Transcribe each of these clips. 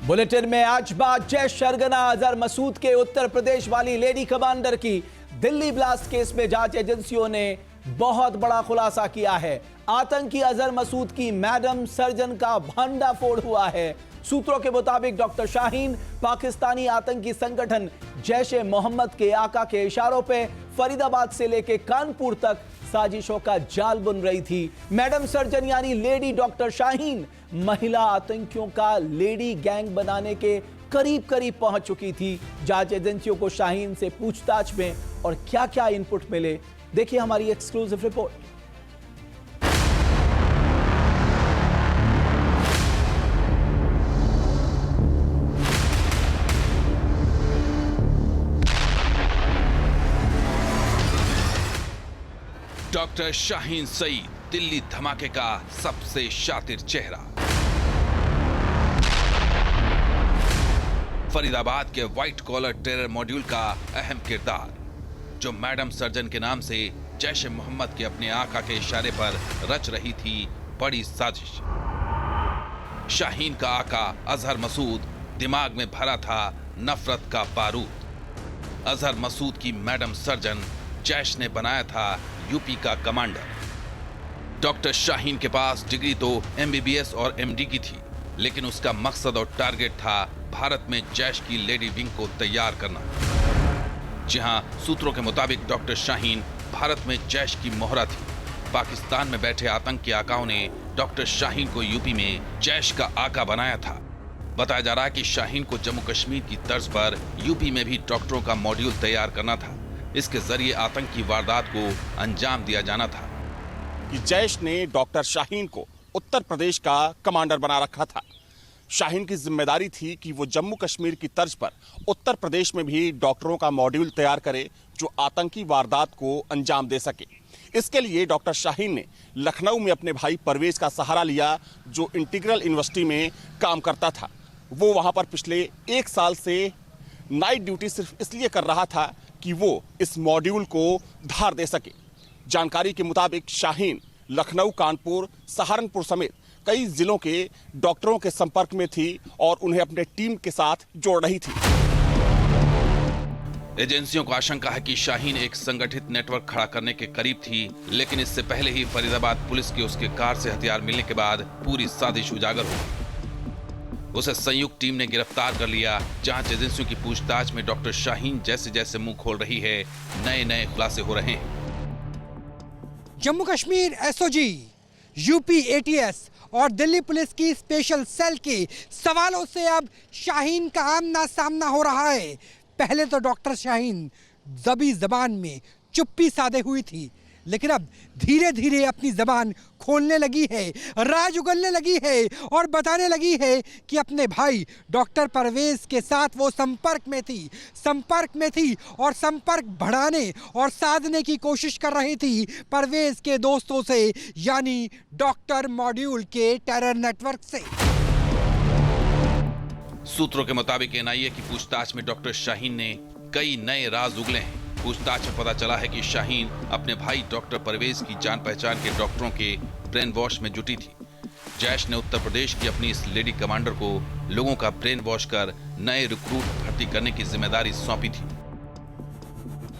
Bulletin में आज बात जैश सरगना अजहर मसूद के उत्तर प्रदेश वाली लेडी कमांडर की। दिल्ली ब्लास्ट केस में जांच एजेंसियों ने बहुत बड़ा खुलासा किया है। आतंकी अजहर मसूद की मैडम सर्जन का भंडाफोड़ हुआ है। सूत्रों के मुताबिक डॉक्टर शाहीन पाकिस्तानी आतंकी संगठन जैश ए मोहम्मद के आका के इशारों पे फरीदाबाद से लेकर कानपुर तक साजिशों का जाल बुन रही थी। मैडम सर्जन यानी लेडी डॉक्टर शाहीन महिला आतंकियों का लेडी गैंग बनाने के करीब करीब पहुंच चुकी थी। जांच एजेंसियों को शाहीन से पूछताछ में और क्या क्या इनपुट मिले, देखिए हमारी exclusive report. Doctor Shaheen Saeed Delhi धमाके का सबसे शातिर चेहरा। फरीदाबाद के व्हाइट कॉलर टेरर मॉड्यूल का अहम किरदार, जो मैडम सर्जन के नाम से जैश ए मोहम्मद के अपने आका के इशारे पर रच रही थी बड़ी साजिश। शाहीन का आका अजहर मसूद दिमाग में भरा था नफरत का बारूद। अजहर मसूद की मैडम सर्जन जैश ने बनाया था यूपी का कमांडर। डॉक्टर शाहीन के पास डिग्री तो एमबीबीएस और एमडी की थी, लेकिन उसका मकसद और टारगेट था भारत में जैश की लेडी विंग को तैयार करना। जहां सूत्रों के मुताबिक डॉक्टर शाहीन भारत में जैश की मोहरा थी। पाकिस्तान में बैठे आतंकी आकाओं ने डॉक्टर शाहीन को यूपी में जैश का आका बनाया था। बताया जा रहा है कि शाहीन को जम्मू कश्मीर की तर्ज पर यूपी में भी डॉक्टरों का मॉड्यूल तैयार करना था। इसके जरिए आतंकी वारदात को अंजाम दिया जाना था। कि जैश ने डॉक्टर शाहीन को उत्तर प्रदेश का कमांडर बना रखा था। शाहीन की जिम्मेदारी थी कि वो जम्मू कश्मीर की तर्ज पर उत्तर प्रदेश में भी डॉक्टरों का मॉड्यूल तैयार करे जो आतंकी वारदात को अंजाम दे सके। इसके लिए डॉक्टर शाहीन ने लखनऊ में अपने भाई परवेज का सहारा लिया, जो इंटीग्रल यूनिवर्सिटी में काम करता था। वो वहाँ पर पिछले 1 साल से नाइट ड्यूटी सिर्फ इसलिए कर रहा था कि वो इस मॉड्यूल को धार दे सके। जानकारी के मुताबिक शाहीन लखनऊ, कानपुर, सहारनपुर समेत कई जिलों के डॉक्टरों के संपर्क में थी और उन्हें अपने टीम के साथ जोड़ रही थी। एजेंसियों को आशंका है कि शाहीन एक संगठित नेटवर्क खड़ा करने के करीब थी, लेकिन इससे पहले ही फरीदाबाद पुलिस के उसके कार से हथियार मिलने के बाद पूरी साजिश उजागर हो गई। उसे संयुक्त टीम ने गिरफ्तार कर लिया। जांच एजेंसियों की पूछताछ में डॉक्टर शाहीन जैसे जैसे मुंह खोल रही है, नए नए खुलासे हो रहे हैं। Jammu Kashmir SOG, UP ATS और दिल्ली पुलिस की स्पेशल सेल के सवालों से अब शाहीन का आमना सामना हो रहा है। पहले तो डॉक्टर शाहीन दबी जबान में चुप्पी साधे हुई थी, लेकिन अब धीरे धीरे अपनी जबान खोलने लगी है, राज उगलने लगी है और बताने लगी है कि अपने भाई डॉक्टर परवेज के साथ वो संपर्क में थी और संपर्क बढ़ाने और साधने की कोशिश कर रही थी परवेज के दोस्तों से, यानी डॉक्टर मॉड्यूल के टेरर नेटवर्क से। सूत्रों के मुताबिक एनआईए की पूछताछ में डॉक्टर शाहीन ने कई नए राज उगले हैं। पूछताछ में पता चला है कि शाहीन अपने भाई डॉक्टर परवेज की जान पहचान के डॉक्टरों के ब्रेन वॉश में जुटी थी। जैश ने उत्तर प्रदेश की अपनी इस लेडी कमांडर को लोगों का ब्रेन वॉश कर नए रिक्रूट भर्ती करने की जिम्मेदारी सौंपी थी।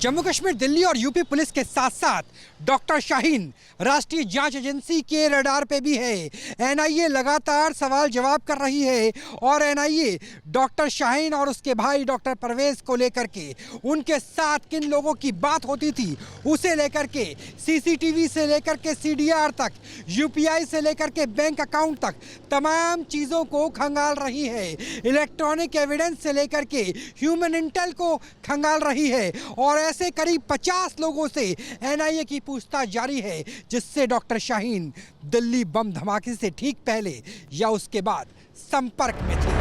जम्मू कश्मीर, दिल्ली और यूपी पुलिस के साथ साथ डॉक्टर शाहीन राष्ट्रीय जांच एजेंसी के रडार पे भी है। एनआईए लगातार सवाल जवाब कर रही है और एनआईए डॉक्टर शाहीन और उसके भाई डॉक्टर परवेज को लेकर के उनके साथ किन लोगों की बात होती थी उसे लेकर के, सीसीटीवी से लेकर के सीडीआर तक, यूपीआई से लेकर के बैंक अकाउंट तक तमाम चीज़ों को खंगाल रही है। इलेक्ट्रॉनिक एविडेंस से लेकर के ह्यूमन इंटेल को खंगाल रही है और ऐसे करीब 50 लोगों से एनआईए की पूछताछ जारी है, जिससे डॉक्टर शाहीन दिल्ली बम धमाके से ठीक पहले या उसके बाद संपर्क में थे।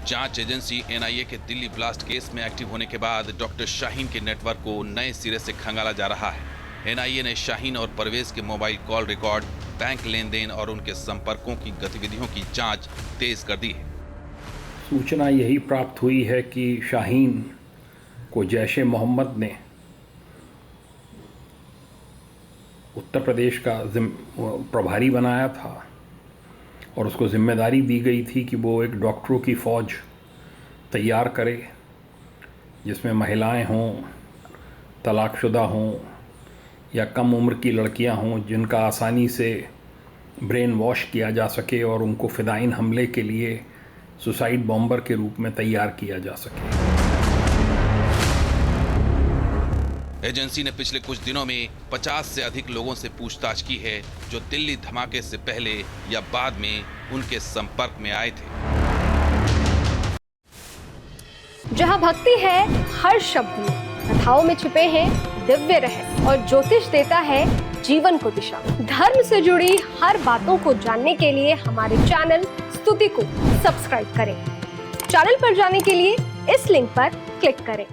जांच एजेंसी एनआईए के दिल्ली ब्लास्ट केस में एक्टिव होने के बाद डॉक्टर शाहीन के नेटवर्क को नए सिरे से खंगाला जा रहा है। एनआईए ने शाहीन और परवेज के मोबाइल कॉल रिकॉर्ड, बैंक लेन देन और उनके संपर्कों की गतिविधियों की जांच तेज कर दी है। सूचना यही प्राप्त हुई है कि शाहीन को जैश ए मोहम्मद ने उत्तर प्रदेश का प्रभारी बनाया था और उसको जिम्मेदारी दी गई थी कि वो एक डॉक्टरों की फ़ौज तैयार करे जिसमें महिलाएं हों, तलाकशुदा हों या कम उम्र की लड़कियां हों जिनका आसानी से ब्रेन वॉश किया जा सके और उनको फ़िदाइन हमले के लिए सुसाइड बॉम्बर के रूप में तैयार किया जा सके। एजेंसी ने पिछले कुछ दिनों में 50 से अधिक लोगों से पूछताछ की है जो दिल्ली धमाके से पहले या बाद में उनके संपर्क में आए थे। जहां भक्ति है हर शब्द में, कथाओं में छुपे हैं दिव्य रहस्य और ज्योतिष देता है जीवन को दिशा। धर्म से जुड़ी हर बातों को जानने के लिए हमारे चैनल स्तुति को सब्सक्राइब करें। चैनल पर जाने के लिए इस लिंक पर क्लिक करें।